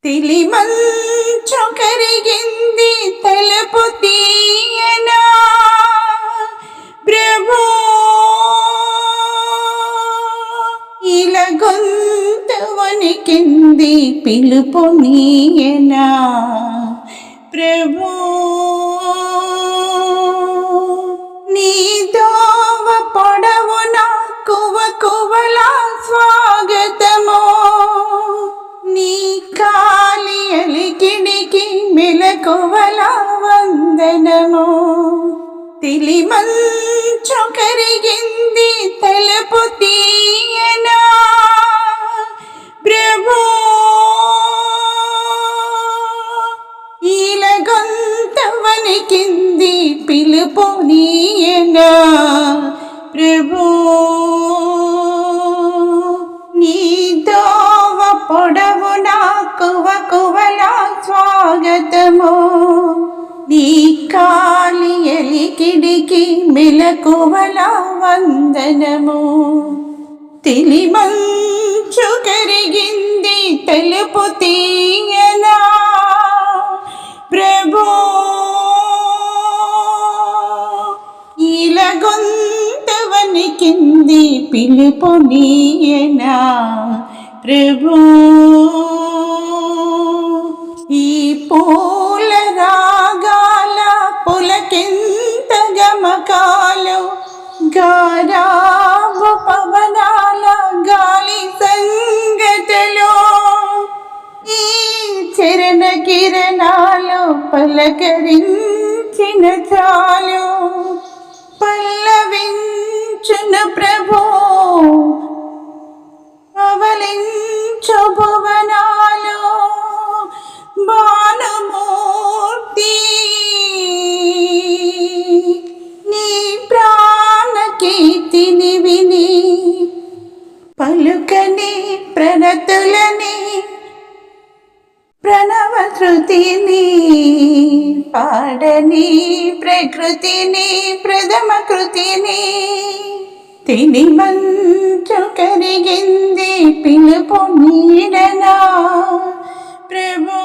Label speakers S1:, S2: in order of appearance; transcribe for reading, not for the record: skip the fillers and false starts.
S1: తెలిమంచు కరిగింది తలుపు తీయనా ప్రభు, ఇలా గొంతు వణికింది పిలుపు నీయనా ప్రభు. నీ దోవ పొడవున కువ కువలా స్వాగతమో, నీ కాలి అలికిడికి మెలకువల వందనమో. తెలిమంచు కరిగింది తలుపు తీయనా ప్రభు, ఈల గొంతు వణికింది పిలుపు నీయనా ప్రభు. నీ దోవ పొడవున కువ కువలా స్వాగతమో, నీ కాలి ఎలికిడికి మెలకువల వందనము. తెలిమంచు కరిగింది తలుపు తీయనా ప్రభు, ఇలా గొంతు వణికింది పిలుపు నీయనా ప్రభు. ఈ పూల రాగాల పులకింత గమకాలు, గారాబు పవనాల గాలి సంగతులు, ఈ చరణ కిరణాలు పలకరించిన చాలు. పల్లవించును ప్రభు అవలించు భువనాలు, భానుమూర్తి నీ ప్రాణ కీర్తిని విని పలుకని ప్రణతులని ప్రణవ శృతిని పాడని ప్రకృతిని ప్రథమ కృతిని. తెలిమంచు కరిగింది పిలుపు నీడనా ప్రభు.